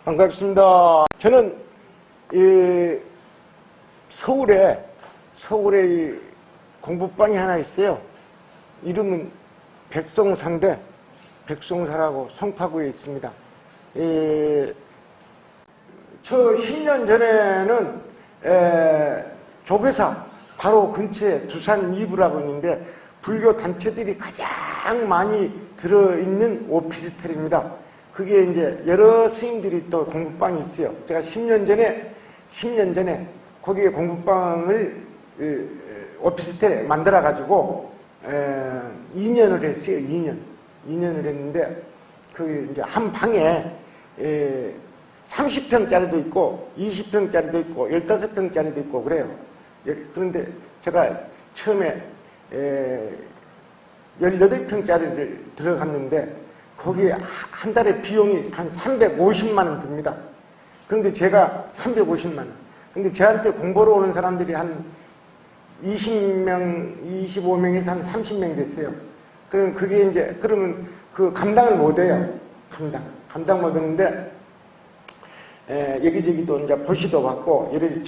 반갑습니다. 저는 서울에 공부방이 하나 있어요. 이름은 백송사인데 백송사라고 송파구에 있습니다. 저 10년 전에는 조계사 바로 근처에 두산 2부라고 있는데 불교 단체들이 가장 많이 들어있는 오피스텔입니다. 그게 이제 여러 스님들이 또 공부방이 있어요. 제가 10년 전에 거기에 공부방을 오피스텔에 만들어가지고 2년을 했어요. 2년을 했는데 그 이제 한 방에 30평짜리도 있고 20평짜리도 있고 15평짜리도 있고 그래요. 그런데 제가 처음에 18평짜리를 들어갔는데 거기에 한 달에 비용이 한 350만 원 듭니다. 그런데 제가 350만 원. 근데 저한테 공부로 오는 사람들이 한 20명, 25명에서 한 30명 됐어요. 그럼 그게 이제, 그러면 그 감당을 못 해요. 감당 못 하는데, 여기저기도 이제 보시도 받고, 이렇게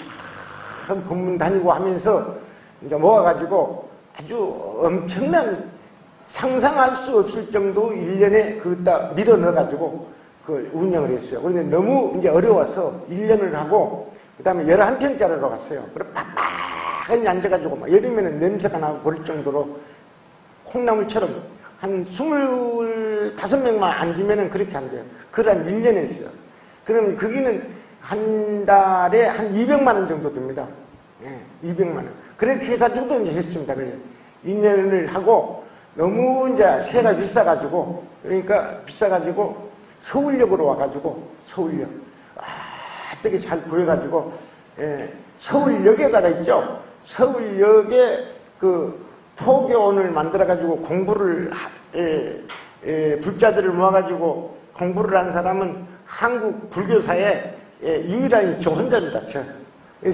참 법문 다니고 하면서 이제 모아가지고 아주 엄청난 상상할 수 없을 정도 1년에 그다 밀어 넣어가지고 그 운영을 했어요. 그런데 너무 이제 어려워서 1년을 하고, 그 다음에 11평짜리로 갔어요. 그래, 빡빡하게 앉아가지고, 막 여름에는 냄새가 나고 그럴 정도로 콩나물처럼 한 25명만 앉으면은 그렇게 앉아요. 그걸 한 1년 했어요. 그럼 거기는 한 달에 한 200만 원 정도 듭니다. 예, 200만 원. 그렇게 해가지고도 이제 했습니다. 그래. 2년을 하고, 너무 이제 세가 비싸가지고, 그러니까 비싸가지고 서울역으로 와가지고, 서울역. 되게 잘 구해가지고, 서울역에다가 있죠. 서울역에 그 포교원을 만들어가지고 공부를, 불자들을 모아가지고 공부를 한 사람은 한국 불교사에 유일한 저 혼자입니다.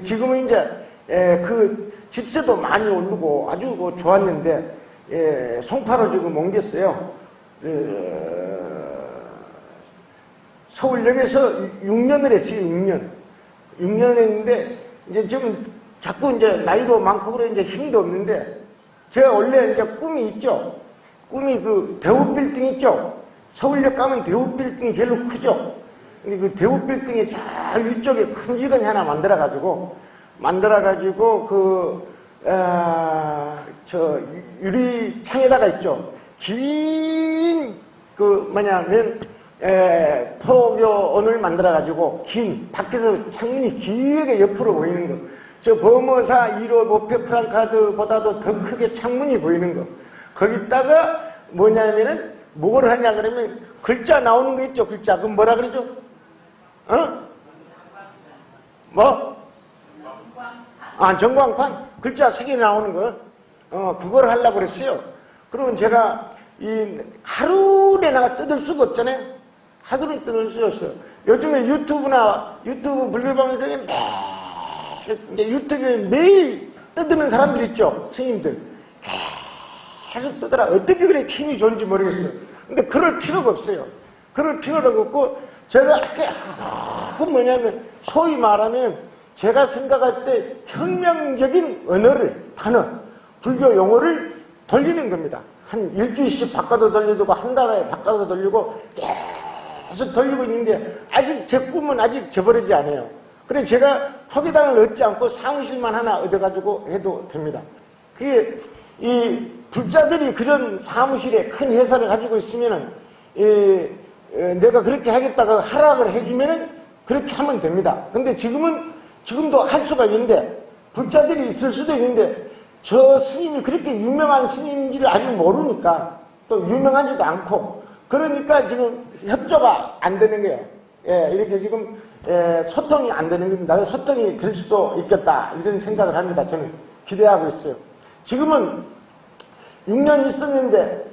지금은 이제 그 집세도 많이 오르고 아주 좋았는데, 송파로 지금 옮겼어요. 서울역에서 6년을 했어요. 6년을 했는데, 이제 지금 자꾸 이제 나이도 많고 그래 이제 힘도 없는데, 제가 원래 이제 꿈이 있죠. 꿈이 그 대우 빌딩 있죠. 서울역 가면 대우 빌딩이 제일 크죠. 근데 그 대우 빌딩이 저 위쪽에 큰 기관이 하나 만들어가지고 저 유리창에다가 있죠. 긴 포교원을 만들어가지고 밖에서 창문이 길게 옆으로 보이는 거. 저 범어사 1호 모페 프랑카드보다도 더 크게 창문이 보이는 거. 거기다가 뭐냐면은 뭘 하냐 그러면 글자 나오는 거 있죠. 글자. 그럼 뭐라 그러죠? 전광판? 글자 3개 나오는 거. 그걸 하려고 그랬어요. 그러면 제가 하루 내가 뜯을 수가 없잖아요. 하루는 뜯을 수 없어요. 요즘에 유튜브 불교방에서 유튜브에 매일 뜯는 사람들 있죠. 스님들. 계속 뜨더라. 어떻게 그래 힘이 좋은지 모르겠어요. 근데 그럴 필요가 없어요. 그럴 필요가 없고, 제가 뭐냐면, 소위 말하면, 제가 생각할 때 혁명적인 단어, 불교 용어를 돌리는 겁니다. 한 일주일씩 바꿔서 돌리고, 한 달에 바꿔서 돌리고, 계속 돌리고 있는데, 아직 제 꿈은 아직 저버리지 않아요. 그래서 제가 허기당을 얻지 않고 사무실만 하나 얻어가지고 해도 됩니다. 그게, 불자들이 그런 사무실에 큰 회사를 가지고 있으면은, 내가 그렇게 하겠다고 허락을 해주면은 그렇게 하면 됩니다. 근데 지금도 할 수가 있는데, 불자들이 있을 수도 있는데, 저 스님이 그렇게 유명한 스님인지를 아직 모르니까, 또 유명하지도 않고, 그러니까 지금 협조가 안 되는 거예요. 이렇게 지금, 소통이 안 되는 겁니다. 소통이 될 수도 있겠다. 이런 생각을 합니다. 저는 기대하고 있어요. 지금은 6년 있었는데,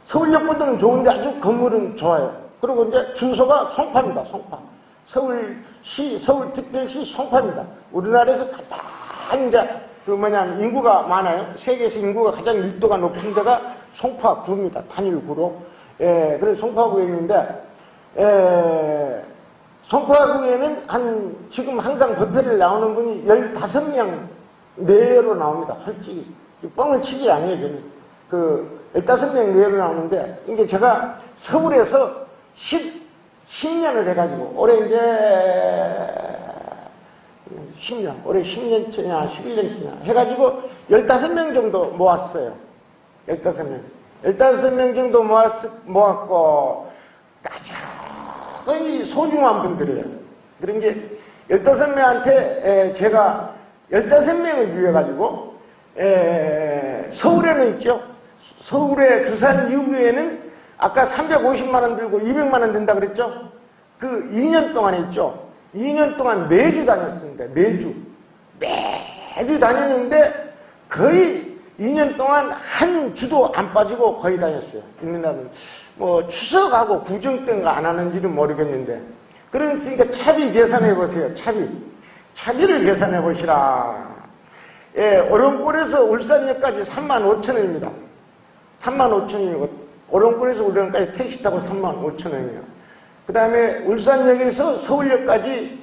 서울역보다는 좋은데 아주 건물은 좋아요. 그리고 이제 주소가 송파입니다. 송파. 서울특별시 송파입니다. 우리나라에서 가장 인구가 많아요. 세계에서 인구가 가장 밀도가 높은 데가 송파구입니다. 단일구로. 그래서 송파구에 있는데, 송파구에는 지금 항상 법회를 나오는 분이 15명 내외로 나옵니다. 솔직히. 뻥을 치지 않아요, 저는. 15명 내외로 나오는데, 이게 제가 서울에서 10년을 해가지고, 올해 이제 10년, 올해 10년째냐, 11년째냐 해가지고 15명 정도 모았어요. 15명. 15명 정도 모았고, 가장 소중한 분들이에요. 그런 게 15명한테 제가 15명을 위해가지고, 서울에는 있죠. 서울의 두산 유구에는 아까 350만원 들고 200만원 든다 그랬죠? 그 2년 동안에 있죠. 2년 동안 매주 다녔습니다. 매주 다녔는데 거의 2년 동안 한 주도 안 빠지고 거의 다녔어요. 있느냐면 뭐 추석하고 구정 때인가 안 하는지는 모르겠는데, 그러니까 차비 계산해 보세요. 차비를 계산해 보시라. 오름골에서 울산역까지 35,000원입니다. 35,000원이고, 오름골에서 울산까지 택시 타고 35,000원이에요. 그 다음에 울산역에서 서울역까지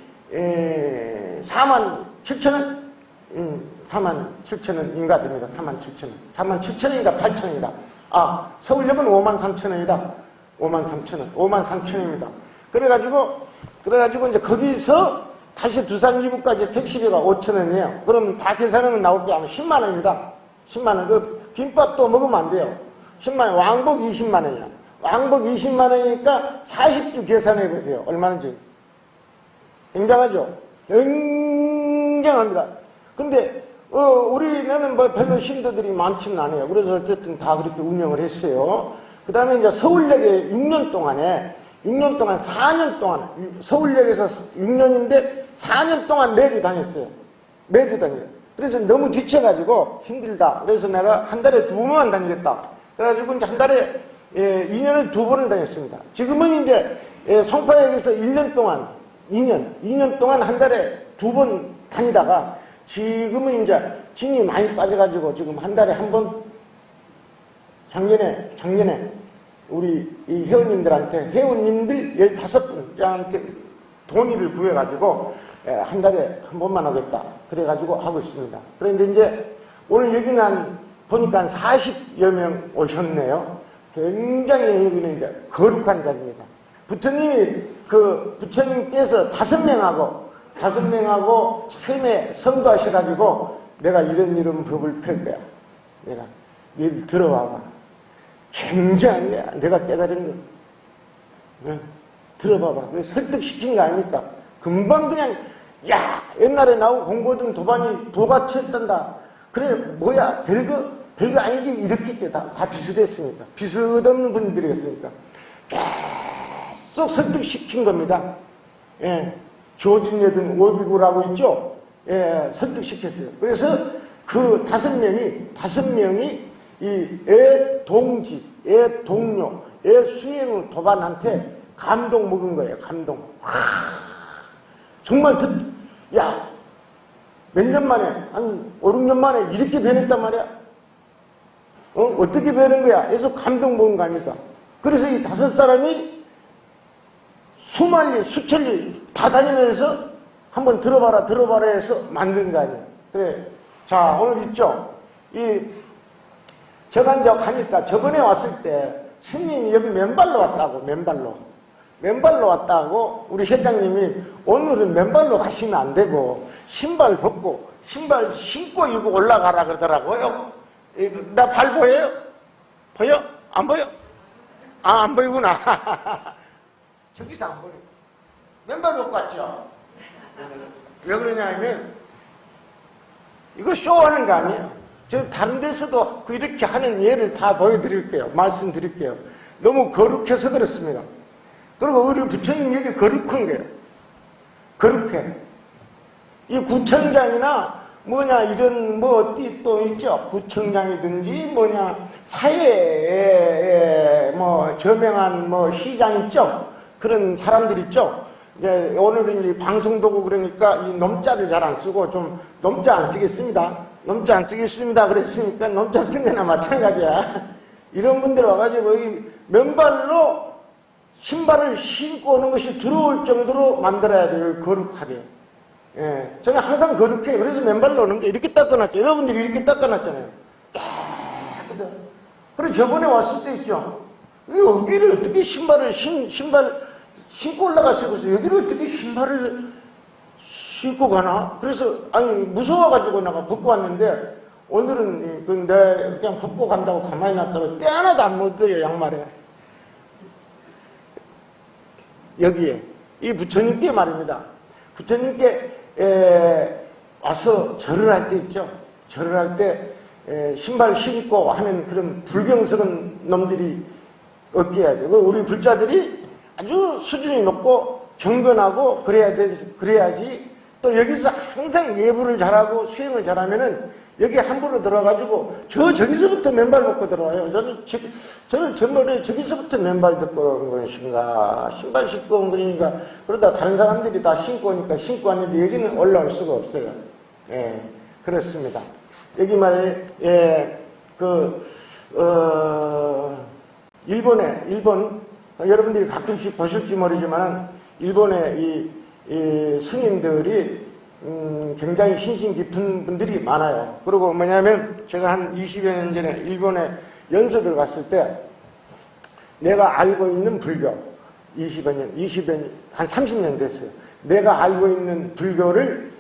47,000원? 47,000원인가 됩니다. 47,000원. 47,000원인가 8,000원인가. 서울역은 53,000원이다. 53,000원. 53,000원입니다. 그래가지고 이제 거기서 다시 두산 이부까지 택시비가 5,000원이에요. 그럼 다 계산하면 나올 게 아마 10만원입니다. 10만원. 그 김밥도 먹으면 안 돼요. 10만원. 왕복 20만원이야. 왕복 20만원이니까 40주 계산해보세요. 얼마인지. 굉장하죠? 굉장합니다. 근데, 우리는 뭐 별로 신도들이 많지는 않아요. 그래서 어쨌든 다 그렇게 운영을 했어요. 그 다음에 이제 서울역에 6년 동안, 4년 동안, 서울역에서 6년인데 4년 동안 매주 다녔어요. 매주 다녀요. 그래서 너무 지쳐가지고 힘들다. 그래서 내가 한 달에 2번만 다니겠다. 그래가지고 이제 한 달에 2년을 2번을 다녔습니다. 지금은 이제 송파역에서 1년 동안, 2년 동안 한 달에 2번 다니다가 지금은 이제 진이 많이 빠져가지고 지금 한 달에 한 번, 작년에 우리 이 회원님들 15분한테 동의를 구해가지고 한 달에 한 번만 하겠다. 그래가지고 하고 있습니다. 그런데 이제 오늘 여기는 보니까 40여 명 오셨네요. 굉장히 여기는 이제 거룩한 자리입니다. 부처님께서 5명하고 처음에 성도하셔가지고 내가 이런 법을 펼 거야. 내가 얘들 들어와봐. 굉장한 거야. 내가 깨달은 거. 들어봐봐. 설득시킨 거 아닙니까? 금방 그냥 야 옛날에 나오고 공부하던 도반이 부가치했단다. 그래 뭐야 별거 아니지 이렇게 다 비슷했으니까. 비슷없는 분들이었으니까 계속 설득시킨 겁니다. 조진여든 오비구라고 있죠? 설득시켰어요. 그래서 그 5명이 이 애동지, 애동료, 애수행 도반한테 감동 먹은 거예요. 감동. 정말 몇 년 만에, 한 5, 6년 만에 이렇게 변했단 말이야. 어떻게 변한 거야? 그래서 감동 먹은 거 아닙니까? 그래서 이 5사람이 수만리, 수천리 다 다니면서 한번 들어봐라 해서 만든 거 아니에요. 그래. 자, 오늘 있죠? 제가 이제 가니까 저번에 왔을 때 스님이 여기 맨발로 왔다고, 맨발로 왔다고 우리 회장님이 오늘은 맨발로 가시면 안 되고 신발 벗고 신발 신고 이거 올라가라 그러더라고요. 나 발 보여요? 보여? 안 보여? 안 보이구나. 저기서 안 보여. 맨발 벗고 왔죠? 왜 그러냐면 이거 쇼하는 거 아니에요. 저 다른 데서도 이렇게 하는 예를 다 보여드릴게요. 말씀드릴게요. 너무 거룩해서 그렇습니다. 그리고 우리 부처님 여기 거룩한 거예요. 거룩해. 이 구청장이나 이런 어디 또 있죠. 구청장이든지 사회에 저명한 시장 있죠. 그런 사람들 있죠. 이제 오늘은 이 방송도구 그러니까 이 nom자를 잘 안 쓰고 좀 nom자 안 쓰겠습니다. nom자 안 쓰겠습니다. 그랬으니까 nom자 쓴 거나 마찬가지야. 이런 분들 와가지고 이 맨발로 신발을 신고 오는 것이 두려울 정도로 만들어야 돼요. 거룩하게. 예, 저는 항상 거룩해요. 그래서 맨발로 오는 게 이렇게 닦아놨죠. 여러분들이 이렇게 닦아놨잖아요. 그리고 저번에 왔을 때 있죠. 여기를 어떻게 신발 신고 올라갔어요. 여기를 어떻게 신발을 신고 가나? 그래서, 아니, 무서워가지고 내가 벗고 왔는데, 오늘은 내가 그냥 벗고 간다고 가만히 놨다가 때 하나도 안 묻어요, 양말에. 여기에. 이 부처님께 말입니다. 부처님께 와서 절을 할 때 있죠. 절을 할 때 신발 신고 하는 그런 불경스러운 놈들이 없게 해야 돼요. 우리 불자들이 아주 수준이 높고 경건하고 그래야지 또 여기서 항상 예불을 잘하고 수행을 잘하면은 여기 함부로 들어가지고 저기서부터 맨발 벗고 들어와요. 저는 전번에 저기서부터 맨발 벗고 온 것인가 신발 신고 온 거니까 그러다 다른 사람들이 다 신고 오니까 신고 왔는데 여기는 올라올 수가 없어요. 예, 그렇습니다. 여기 말에 일본 여러분들이 가끔씩 보실지 모르지만 일본의 이 스님들이 굉장히 신심 깊은 분들이 많아요. 그리고 뭐냐면 제가 한 20여 년 전에 일본에 연수를 갔을 때 내가 알고 있는 불교 20한 30년 됐어요. 내가 알고 있는 불교를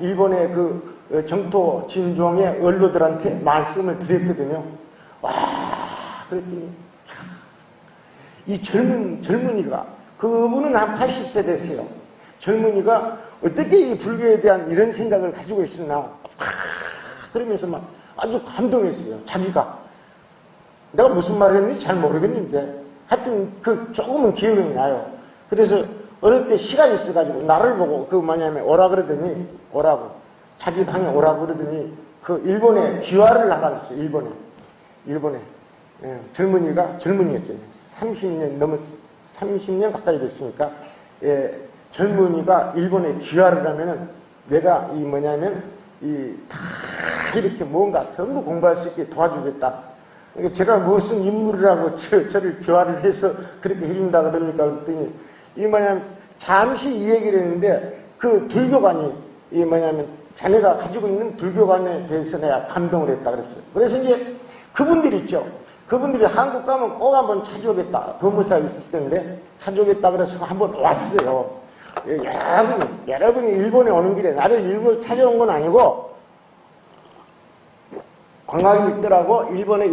일본의 그 정토 진종의 원로들한테 말씀을 드렸거든요. 와, 그랬더니 이 젊은이가 그분은 한 80세 됐어요. 젊은이가 어떻게 이 불교에 대한 이런 생각을 가지고 있었나 그러면서 막 아주 감동했어요. 자기가 내가 무슨 말을 했는지 잘 모르겠는데 하여튼 그 조금은 기억이 나요. 그래서 어느 때 시간이 있어가지고 나를 보고 오라 그러더니 오라고 자기 방에 오라고 그러더니 그 일본에 귀화를 나가 있어요. 일본에 젊은이였죠. 30년 가까이 됐으니까 젊은이가 일본에 귀화를 하면은 내가 다 이렇게 뭔가 전부 공부할 수 있게 도와주겠다. 그러니까 제가 무슨 인물이라고 저를 귀화를 해서 그렇게 해준다 그러니까 그랬더니 잠시 이 얘기를 했는데 그 불교관이 자네가 가지고 있는 불교관에 대해서 내가 감동을 했다 그랬어요. 그래서 이제 그분들이 있죠. 그분들이 한국 가면 꼭 한번 찾아오겠다. 법무사에 있을 텐데 찾아오겠다 그래서 한번 왔어요. 여러분이 일본에 오는 길에 나를 일본 찾아온 건 아니고 관광객들하고 일본에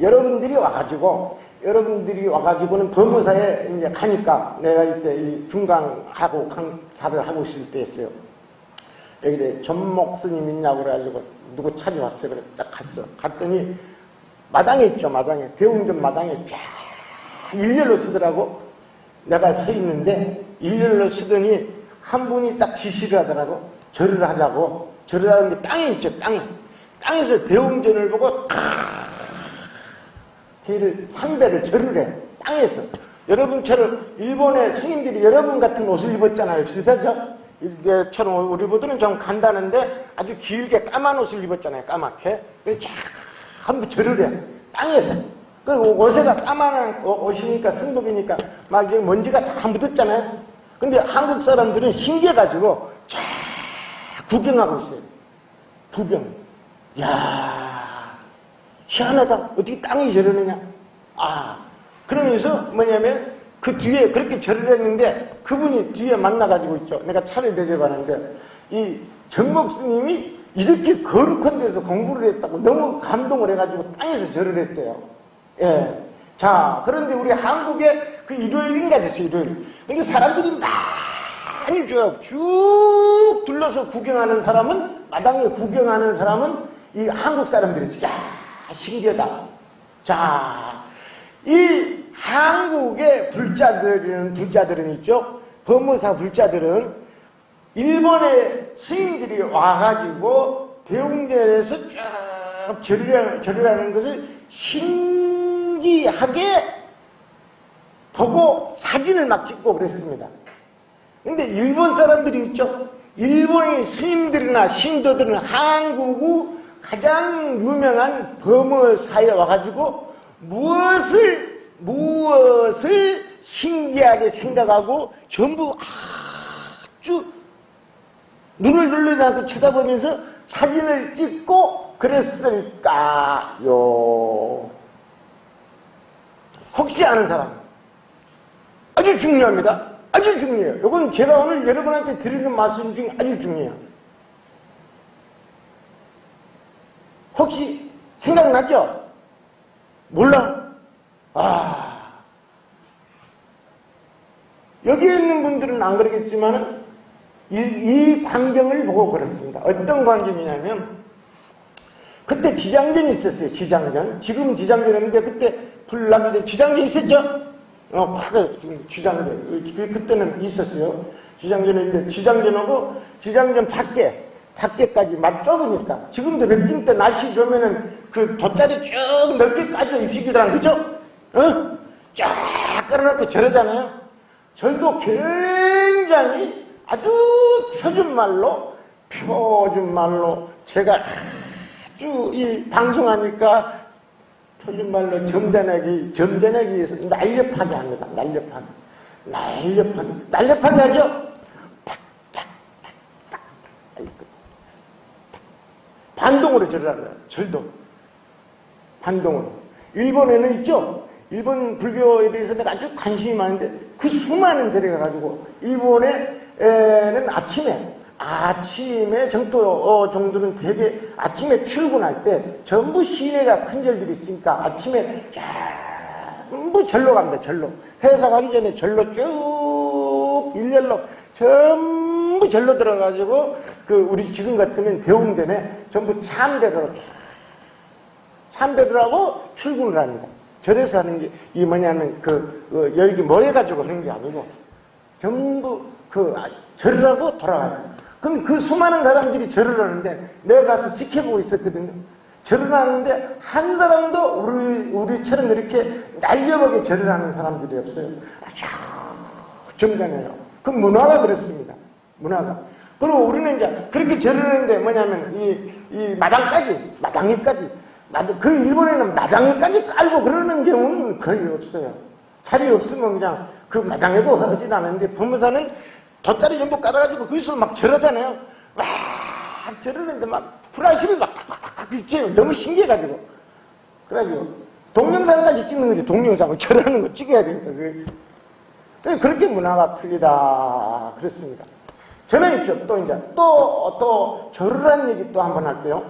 여러분들이 와가지고는 법무사에 이제 가니까 내가 이때 이 중강하고 강사를 하고 있을 때였어요. 여기 전목 스님 있냐고 그래가지고 누구 찾아왔어요. 그래 딱 갔더니 마당에 있죠. 대웅전 마당에 쫙 일렬로 쓰더라고. 내가 서 있는데 일렬로 쓰더니 한 분이 딱 지시를 하더라고. 절을 하자고. 절을 하는 게 땅에 있죠. 땅에서 대웅전을 보고 걔를 상배를 절을 해. 땅에서. 여러분처럼 일본의 스님들이 여러분 같은 옷을 입었잖아요. 비슷하죠? 이게처럼 우리 분들은 좀 간다는데 아주 길게 까만 옷을 입었잖아요. 까맣게. 그래서 쫙 한번 절을 해. 땅에서. 그리고 옷에가 까만 옷이니까 승복이니까 막 이제 먼지가 다 묻었잖아요. 근데 한국 사람들은 신기해가지고 쫙 구경하고 있어요. 구경. 이야, 희한하다. 어떻게 땅이 저러느냐. 그러면서 그 뒤에 그렇게 절을 했는데 그분이 뒤에 만나가지고 있죠. 내가 차를 대접하는데 이 정목 스님이 이렇게 거룩한 데서 공부를 했다고 너무 감동을 해가지고 땅에서 절을 했대요. 예. 자, 그런데 우리 한국에 그 일요일인가 됐어요, 일요일. 근데 사람들이 많이 쭉 둘러서 구경하는 사람은, 마당에 구경하는 사람은 이 한국 사람들이었어요. 야, 신기하다. 자, 이 한국의 불자들은 있죠. 법무사 불자들은 일본의 스님들이 와가지고 대웅전에서 쭉 절을 하는 것을 신기하게 보고 사진을 막 찍고 그랬습니다. 근데 일본 사람들이 있죠. 일본의 스님들이나 신도들은 한국 가장 유명한 법무사에 와가지고 무엇을 무엇을 신기하게 생각하고 전부 아주 눈을 돌리지 않고 쳐다보면서 사진을 찍고 그랬을까요? 혹시 아는 사람? 아주 중요합니다. 아주 중요해요. 이건 제가 오늘 여러분한테 드리는 말씀 중에 아주 중요해요. 혹시 생각나죠? 몰라? 여기에 있는 분들은 안 그러겠지만 이 광경을 보고 그렇습니다. 어떤 광경이냐면 그때 지장전이 있었어요. 지장전. 지금 지장전인데 그때 불나기 전에 지장전 있었죠? 지장전. 그때는 있었어요. 지장전인데 지장전하고 지장전 밖에까지 막 좁으니까 지금도 백중 때 날씨 좋으면은 그 돗자리 쭉 넓게 까져 입시기더라. 그죠? 쫙 깔아놓고 저러잖아요. 절도 굉장히 아주 표준말로 제가 아주 이 방송하니까 표준말로 점잖하게 해서 날렵하게 합니다. 날렵하게 하죠? 반동으로 절하는 거예요. 절도. 반동으로. 일본에는 있죠? 일본 불교에 대해서 내가 아주 관심이 많은데 그 수많은 절에 가가지고 일본에는 아침에 정도 정도는 되게 아침에 출근할 때 전부 시내가 큰 절들이 있으니까 아침에 전부 절로 갑니다. 절로. 회사 가기 전에 절로 쭉 일렬로 전부 절로 들어가지고 그 우리 지금 같으면 대웅전에 전부 참배를 하고 출근을 합니다. 절에서 하는 게 이 뭐냐면 여기 뭐해가지고 하는 게 아니고 전부 절을 하고 돌아가요. 그럼 그 수많은 사람들이 절을 하는데 내가 가서 지켜보고 있었거든요. 절을 하는데 한 사람도 우리처럼 이렇게 날렵하게 절을 하는 사람들이 없어요. 아주 정간해요. 그 문화가 그렇습니다. 문화가. 그리고 우리는 이제 그렇게 절을 하는데 뭐냐면 이 마당에까지 그 일본에는 마당에까지 깔고 그러는 경우는 거의 없어요. 자리 없으면 그냥 그 마당에도 하진 않는데 법무사는 돗자리 전부 깔아가지고 거기서 막 절하잖아요. 막 절하는데 막 후라시를 막 있지. 너무 신기해가지고. 그래가지고 동영상까지 찍는 거지. 동영상을 절하는 거 찍어야 되니까. 그렇게 문화가 틀리다. 그렇습니다. 저는 있죠. 또 절을 한 얘기 또 한번 할게요.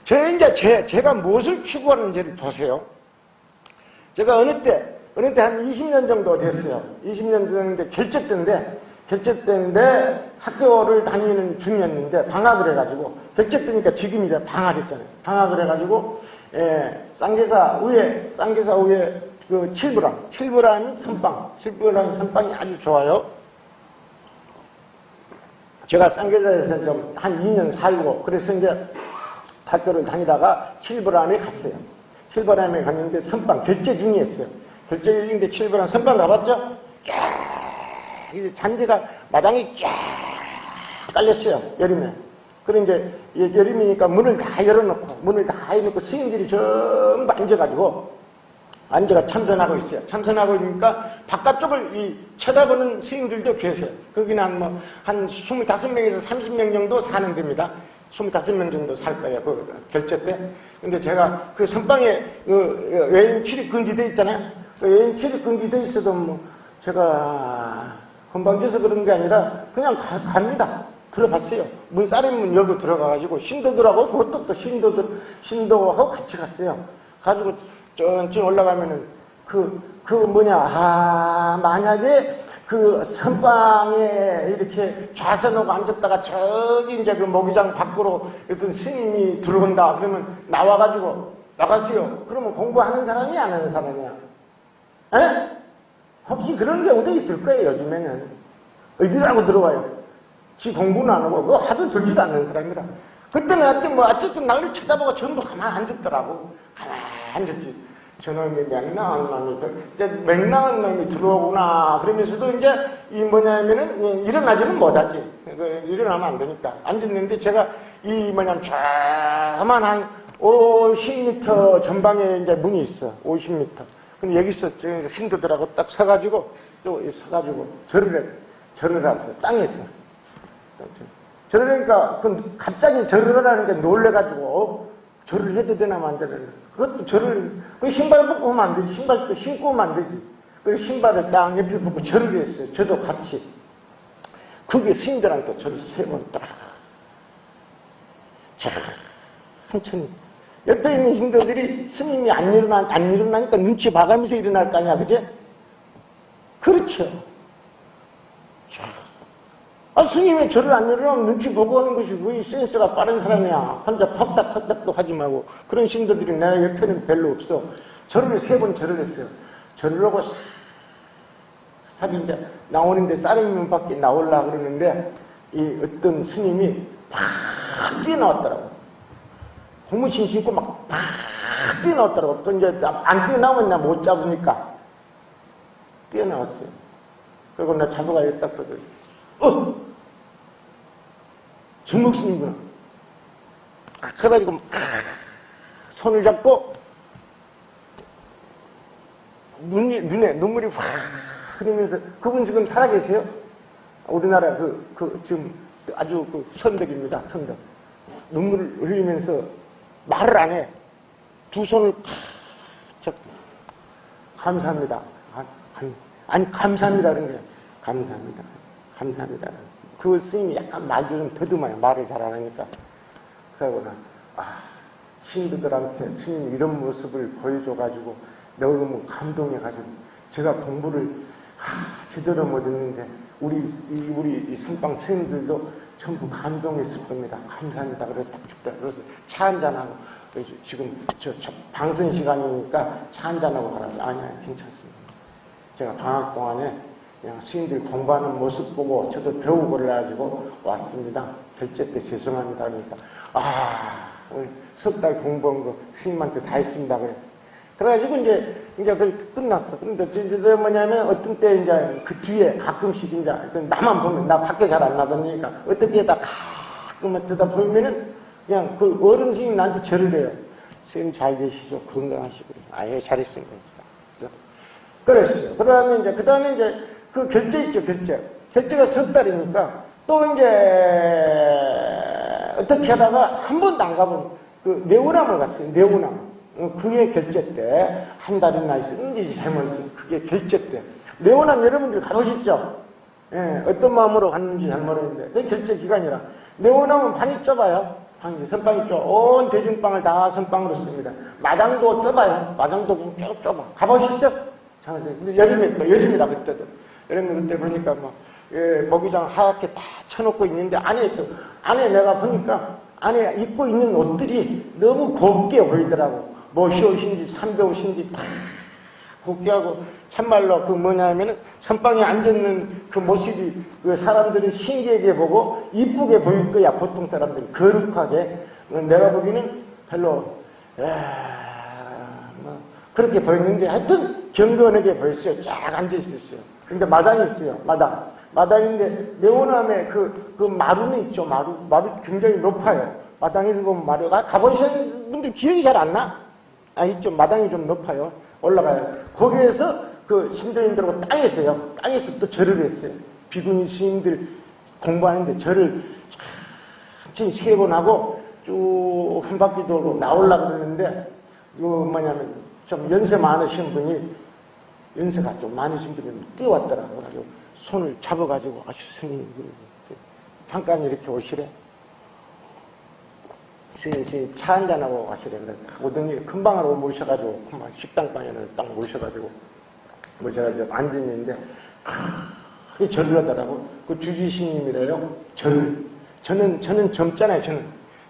제가 무엇을 추구하는지를 보세요. 제가 어느 때 한 20년 정도 됐어요. 20년 정도 결제 때인데 학교를 다니는 중이었는데 방학을 해가지고 결제 때니까 지금 이제 방학했잖아요. 방학을 해가지고 쌍계사 위에 그 칠브람 선빵이 아주 좋아요. 제가 쌍계사에서 좀 한 2년 살고 그래서 이제 학교를 다니다가 칠브람에 갔어요. 칠브람에 갔는데 선빵 결제 중이었어요. 결제 중인데 칠브람 선빵 가봤죠? 쫙 이제 잔디가 마당이 쫙 깔렸어요. 여름에. 그리고 이제 여름이니까 문을 다 열어놓고 스님들이 전부 앉아가 참선하고 있어요. 참선하고 있으니까 바깥쪽을 쳐다보는 스님들도 계세요. 거기는 한 25명에서 30명 정도 사는 데입니다. 25명 정도 살 거예요. 그 결제 때. 근데 제가 그 선방에 외인 출입 금지돼 있잖아요. 외인 출입 금지돼 있어도 제가 건방져서 그런 게 아니라 그냥 갑니다. 들어갔어요. 쌀문 열고 들어가가지고 신도들하고 그것도 또 신도하고 같이 갔어요. 가지고 쭉 올라가면은 만약에 그 선방에 이렇게 좌선하고 앉았다가 저기 이제 그 모기장 밖으로 어떤 스님이 들어온다 그러면 나가세요. 그러면 공부하는 사람이 안 하는 사람이야. 에? 혹시 그런 경우도 있을 거예요. 요즘에는 어디라고 들어와요. 지 공부는 안 하고 그거 하도 들지도 않는 사람이라. 그때는 어쨌든 나를 쳐다보고 전부 가만히 앉았더라고. 가만히 앉았지. 저놈이 맹랑한 놈이 들어오구나. 그러면서도 이제 일어나지는 못하지. 일어나면 안 되니까. 앉았는데 제가 저만 한 50m 전방에 이제 문이 있어. 50m. 근데 여기서 신도들하고 딱 서가지고, 또 서가지고, 절을 하세요. 땅에서. 절을 하니까, 갑자기 절을 하라니까 놀래가지고, 절을 해도 되나, 안 되나. 그것도 절을, 그 신발 벗고 오면 안 되지. 신발도 신고 오면 안 되지. 그래서 신발을 딱 옆에 벗고 절을 했어요. 저도 같이. 그게 스님들한테 절을 3번 딱. 자, 천천히. 옆에 있는 신도들이 스님이 안 일어나니까 눈치 봐가면서 일어날 거 아니야, 그제? 그렇죠. 자, 스님이 절을 안 일어나면 눈치 보고 하는 것이 왜 센스가 빠른 사람이야. 혼자 턱닥턱닥도 하지 말고. 그런 신도들이 내 옆에는 별로 없어. 절을 3번 절을 했어요. 절을 하고 삽이 이제 나오는데 쌀이면 밖에 나오려고 그러는데 이 어떤 스님이 팍 뛰어나왔더라고. 고무신 신고 막 팍 뛰어나왔더라고. 그 이제 안 뛰어나오면 나 못 잡으니까 뛰어나왔어요. 그리고 나 잡아가야겠다. 정목 스님이구나. 그래가지고 손을 잡고 눈에 눈물이 확 흐르면서, 그분 지금 살아계세요? 우리나라 지금 아주 선덕입니다, 선덕. 눈물을 흘리면서 말을 안 해. 두 손을 감사합니다. 아니, 감사합니다. 그런 거예요. 감사합니다. 감사합니다. 그 스님이 약간 말도 좀 더듬어요. 말을 잘 안 하니까. 그러고나, 신도들한테 스님이 이런 모습을 보여줘가지고 너무 감동해가지고 제가 공부를 제대로 못했는데 우리 이 선방 스님들도 전부 감동했을 겁니다. 감사합니다. 그래서 딱 죽다. 그래서 차 한잔하고, 지금 저 방송 시간이니까 차 한잔하고 가라고. 아니야, 괜찮습니다. 제가 방학 동안에 그냥 스님들 공부하는 모습 보고 저도 배우고 그래가지고 왔습니다. 결제 때 죄송합니다. 그러니까, 오늘 석 달 공부한 거 스님한테 다 했습니다. 그래. 그래가지고 이제 그 끝났어. 근데 뭐냐면 어떤 때 이제 그 뒤에 가끔씩 이제 나만 보면, 나 밖에 잘 안 나다니까 어떻게 다 가끔 뜨다 보면은 그냥 그 어른 스님 나한테 절을 해요. 스님 잘 계시죠? 건강하시고. 예, 잘했습니다. 그랬어요. 그 다음에 이제 그 결제 있죠, 결제. 결제가 석 달이니까 또 이제 어떻게 하다가 한 번도 안 가본 그 네오남을 갔어요. 네오남. 그게 결제 때 한 달이나 있었는지 잘못했어요. 그게 결제 때. 네오남 여러분들 가보셨죠? 예, 어떤 마음으로 갔는지 잘 모르겠는데 그게 결제 기간이라. 네오남은 방이 좁아요. 선방이 좁아. 온 대중방을 다 선방으로 씁니다. 마당도 좁아요. 마당도 쭉 좁아. 가보셨죠? 여름이다 그때도. 여름에 그때 보니까 모기장 하얗게 다 쳐놓고 있는데 안에 내가 보니까 안에 입고 있는 옷들이 너무 곱게 보이더라고. 모시옷인지 삼배옷인지 다 곱게 하고, 참말로 뭐냐면은 선방에 앉아있는 그 모습이 그 사람들은 신기하게 보고 이쁘게 보일 거야. 보통 사람들이 거룩하게. 내가 보기에는 별로 그렇게 보였는데 하여튼 경건하게 보였어요. 쫙 앉아있었어요. 근데 마당이 있어요. 마당인데 네오남에 그 마루는 있죠. 마루 굉장히 높아요. 마당에서 보면 마루가 가보신 분들 기억이 잘 안 나? 있죠. 마당이 좀 높아요. 올라가요. 거기에서 그 신도님들하고 땅에서요. 땅에서 또 절을 했어요. 비구니 스님들 공부하는데 절을 천천히 3번 하고 쭉 한 바퀴 돌고 나오려고 그러는데, 뭐냐면 좀 연세 많으신 분이, 연세가 좀 많으신 분이 뛰어왔더라고요. 그래가지고 손을 잡아가지고, 스님, 잠깐 이렇게 오시래. 스님 차 한잔하고 가시래. 오더니 금방으로 모셔가지고, 식당방에 딱 모셔가지고 앉았는데, 절을 하더라고. 그 주지스님이래요. 저는 젊잖아요.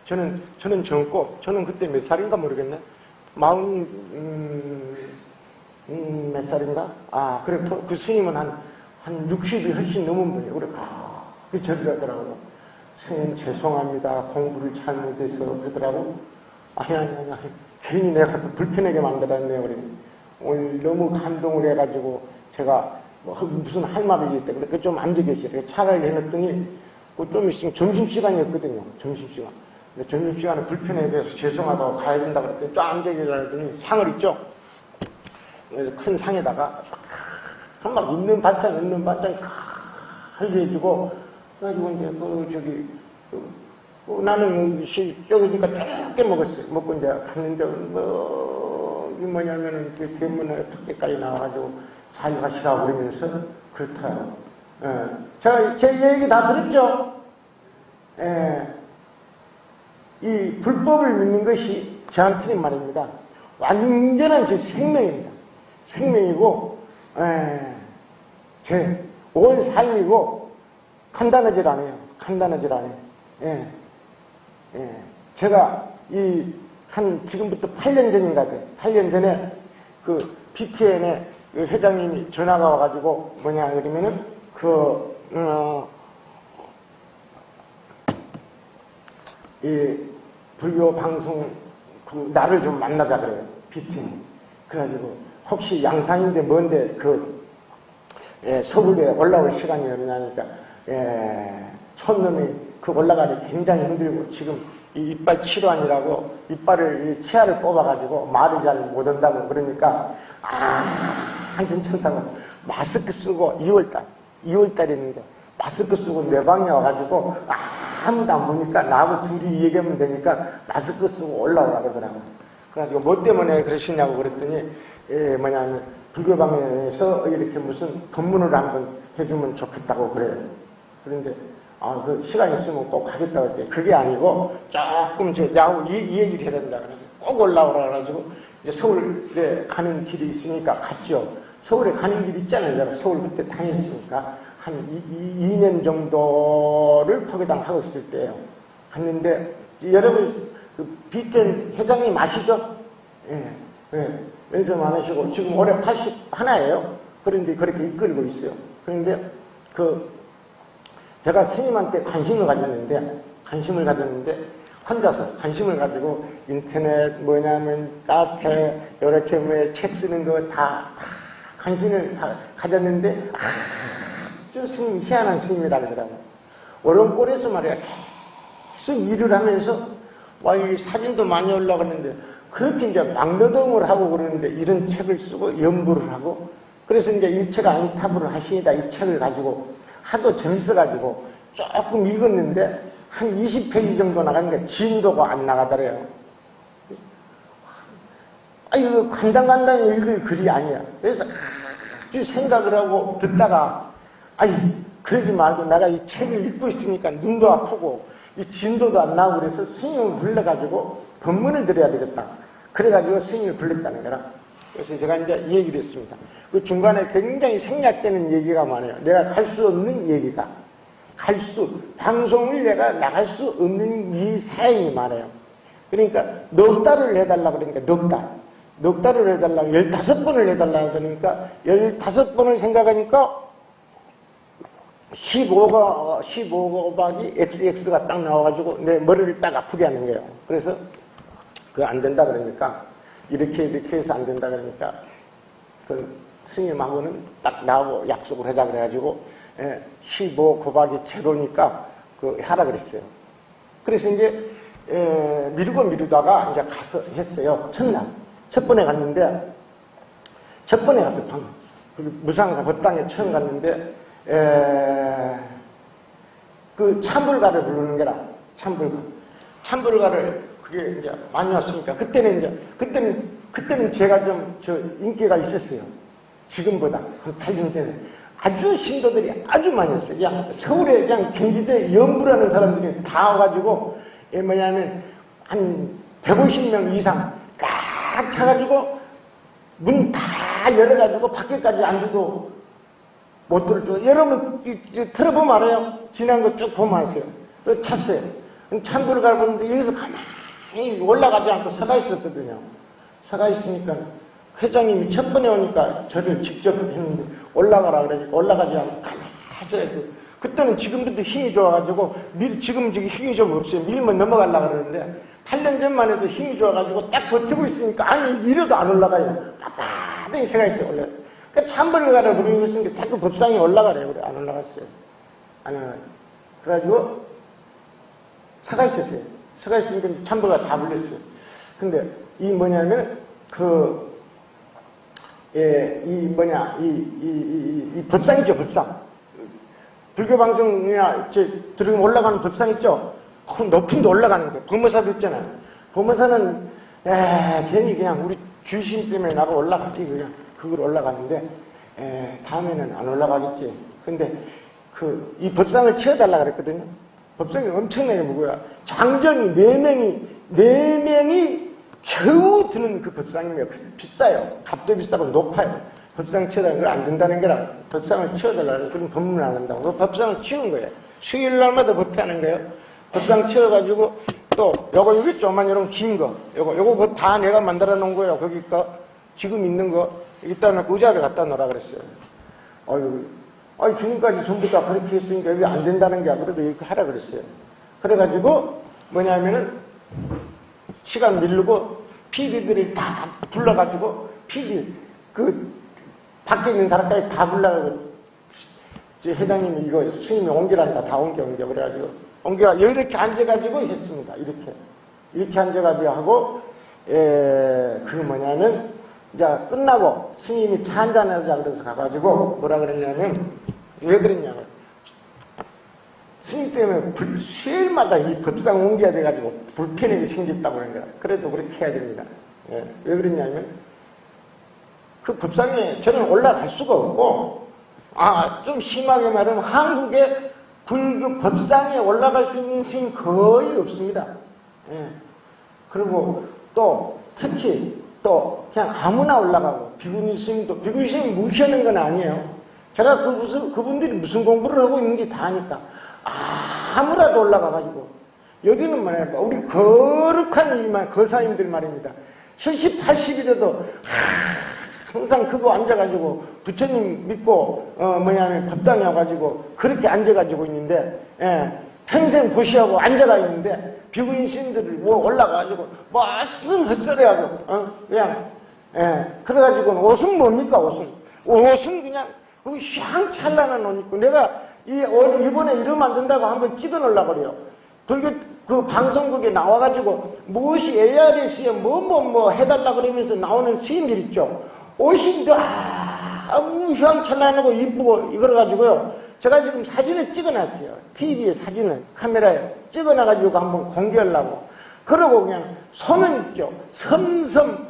저는 젊고, 저는 그때 몇 살인가 모르겠네. 몇 살인가? 그래, 그 스님은 한 60이 훨씬 넘은 분이에요. 그래, 그 절을 하더라고요. 스님, 죄송합니다. 공부를 잘못해서 그러더라고. 아니. 괜히 내가 불편하게 만들었네요. 그래. 오늘 너무 감동을 해가지고, 제가 무슨 할 말이 있대. 그래, 좀 앉아 계시래. 차를 해놨더니, 좀 있으면 점심시간이었거든요. 점심시간. 점심시간에 불편하게 해서 죄송하다고 가야 된다 그랬더니 또 앉아 계시더니 상을 있죠. 그래서 큰 상에다가 막 있는 반찬 크게 해주고, 그래가지고 이제 나는 적으니까 적게 먹었어요. 먹고 이제 갔는데 이게 뭐냐면은 그 대문에 밖에까지 나와가지고 자유하시라고 그러면서 그렇더라고요. 제가 제 얘기 다 들었죠? 이 불법을 믿는 것이 저한테는 말입니다. 완전한 제 생명입니다. 생명이고, 제 온 삶이고, 간단하질 않아요. 간단하질 않아요. 제가 지금부터 8년 전인가 돼요. 8년 전에 그 BTN에 그 회장님이 전화가 와가지고 뭐냐 그러면은 이 불교 방송 나를 좀 만나자 그래요. BTN. 그래가지고 혹시 양산인데 뭔데 서울에 올라올 시간이 없냐니까 촌놈이 올라가기 굉장히 힘들고 지금 이 이빨 치료하느라고 이빨을 치아를 뽑아가지고 말을 잘 못한다고 그러니까 괜찮다고 마스크 쓰고 2월달이었는데 마스크 쓰고 내 방에 와가지고 아무도 안 보니까 나하고 둘이 얘기하면 되니까 마스크 쓰고 올라오라 그러더라고. 그래가지고 뭐 때문에 그러시냐고 그랬더니 뭐냐면 불교방에서 이렇게 무슨 법문을 한번 해주면 좋겠다고 그래요. 그런데 그 시간 있으면 꼭 하겠다고 했어요. 그게 아니고 조금 나하고 이 얘기를 해야 된다. 그래서 꼭 올라오라 그래가지고 이제 서울에 가는 길이 있으니까 갔죠. 서울에 가는 길 있잖아요. 제가 서울 그때 다녔으니까 한 2년 정도를 포교당 하고 있을 때예요. 갔는데 여러분 그 BTN 회장님 아시죠? 연세 많으시고 지금 올해 81예요. 그런데 그렇게 이끌고 있어요. 그런데 제가 스님한테 관심을 가졌는데 혼자서 관심을 가지고 인터넷 뭐냐면 카페 이렇게 책 쓰는 거 다 관심을 가졌는데 아주 스님 희한한 스님이라 그러더라고요. 오름골에서 말이야 계속 일을 하면서 이 사진도 많이 올라갔는데 그렇게 이제 막노동을 하고 그러는데 이런 책을 쓰고 연구를 하고 그래서 이제 일체가 아니타불을 하시니다 이 책을 가지고 하도 재밌어가지고 조금 읽었는데 한 20페이지 정도 나가니까 진도가 안 나가더래요. 이거 간당간당히 읽을 글이 아니야. 그래서 아주 생각을 하고 듣다가 그러지 말고 내가 이 책을 읽고 있으니까 눈도 아프고 이 진도도 안 나오고 그래서 스님을 불러가지고 법문을 드려야 되겠다. 그래가지고 스님을 불렀다는 거라. 그래서 제가 이제 이 얘기를 했습니다. 그 중간에 굉장히 생략되는 얘기가 많아요. 내가 갈 수 없는 얘기가. 방송을 내가 나갈 수 없는 이 사연이 많아요. 그러니까 넉 달을 해달라 그러니까 넉 달을 해달라고 15번을 해달라고 그러니까 15번을 생각하니까 15곱하기 XX가 딱 나와가지고 내 머리를 딱 아프게 하는 거예요. 그래서 그거 안 된다 그러니까 이렇게 해서 안 된다 그러니까 스님하고는 딱 나하고 약속을 하자 그래가지고 15 곱하기 제로니까 하라 그랬어요. 그래서 이제 미루다가 이제 가서 했어요. 첫날 첫 번에 갔는데 첫 번에 갔어요. 방금 무상사 법당에 처음 갔는데 그 참불가를 부르는 게라 참불가를 그게 이제 많이 왔으니까 그때는 제가 좀 인기가 있었어요. 지금보다 한 8년 전에 아주 신도들이 아주 많이 왔어요. 그냥 서울에 그냥 경기도에 연구라는 사람들이 다 와가지고 뭐냐면 한 150명 이상 꽉 차가지고 문 다 열어가지고 밖에까지 앉아도 못 들어줘. 여러분 들어보면 알아요. 지난 거 쭉 보면 아세요. 그래서 찼어요. 참고를 가보는데 여기서 가만히 올라가지 않고 서가 있었거든요. 서가 있으니까 회장님이 첫 번에 오니까 저를 직접 했는데 올라가라 그러니까 올라가지 않고 가만히 있어요. 그때는 지금부터 힘이 좋아가지고 지금 힘이 좀 없어요. 밀면 넘어가려고 그러는데 8년 전만 해도 힘이 좋아가지고 딱 버티고 있으니까 밀어도 안 올라가요. 빳빳하게 서가 있어요. 올라가요. 그러니까 참벌을 가라 부르고 있으니까 자꾸 법상에 올라가래요. 그래 안 올라갔어요. 안 올라가요. 그래가지고 서가 있었어요. 서가 있으니까 참벌가 다 불렸어요. 근데 이 뭐냐면 이 법상이죠, 법상. 불교 방송이나 들으면 올라가는 법상 있죠? 그 높은 데 올라가는 거. 법무사도 있잖아요. 법무사는, 괜히 그냥 우리 주심 때문에 나가 올라가기, 그냥 그걸 올라가는데, 다음에는 안 올라가겠지. 근데, 이 법상을 치워달라 그랬거든요. 법상이 엄청나게 무거워요. 장정이 4명이 겨우 드는 그 법상이면 비싸요. 값도 비싸고 높아요. 법상 치워달라는 걸 안 된다는 거라. 법상을 치워달라고 그럼 법문을 안 한다고. 그 법상을 치운 거예요. 수요일날마다 법회하는 거예요. 법상 치워가지고 또 여기 조그만 여러분 긴 거 요거 다 내가 만들어 놓은 거예요. 거기 거 지금 있는 거 일단은 의자를 갖다 놓으라 그랬어요. 지금까지 전부 다 그렇게 했으니까 여기 안 된다는 게 그래도 이렇게 하라 그랬어요. 그래가지고 뭐냐면은 시간 미루고 PD들이 다 불러가지고 PD 밖에 있는 사람까지 다 불러가지고 회장님이 이거 스님이 옮기란다. 다 옮겨. 그래가지고 옮겨 이렇게 앉아가지고 했습니다. 이렇게 앉아가지고 하고 뭐냐면 이제 끝나고 스님이 차 한잔하자 그래서 가가지고 뭐라 그랬냐면 왜 그랬냐면 스님 때문에 수요일마다 이 법상 옮겨야 돼가지고 불편함이 생겼다고 그런 거야. 그래도 그렇게 해야 됩니다. 왜 그랬냐면 그 법상에 저는 올라갈 수가 없고 좀 심하게 말하면 한국의 불교 법상에 올라갈 수 있는 스님 거의 없습니다. 그리고 또 특히 또 그냥 아무나 올라가고 비구니 스님이 무시하는 건 아니에요. 제가 그분들이 무슨 공부를 하고 있는지 다 아니까 아무라도 올라가가지고 여기는 뭐냐면 우리 거룩한 이만 거사님들 말입니다. 70, 80이라도 항상 그거 앉아가지고 부처님 믿고 법당에 와가지고 그렇게 앉아가지고 있는데 평생 보시하고 앉아가 있는데 비구인 스님들이 올라가가지고 말씀 헛소리하고 그냥 그래가지고 옷은 뭡니까 옷은 그냥 휘황찬란한 옷 입고 내가 이번에 이러면 안 된다고 한번 찍어 놓으려고 그래요. 그 방송국에 나와가지고 무엇이 ARS에 뭐 해달라 그러면서 나오는 스님들 있죠. 옷이 너무 휘황찬란하고 이쁘고 이거가지고요. 제가 지금 사진을 찍어놨어요. TV에 사진을 카메라에 찍어놔가지고 한번 공개하려고. 그러고 그냥 손은 있죠. 섬섬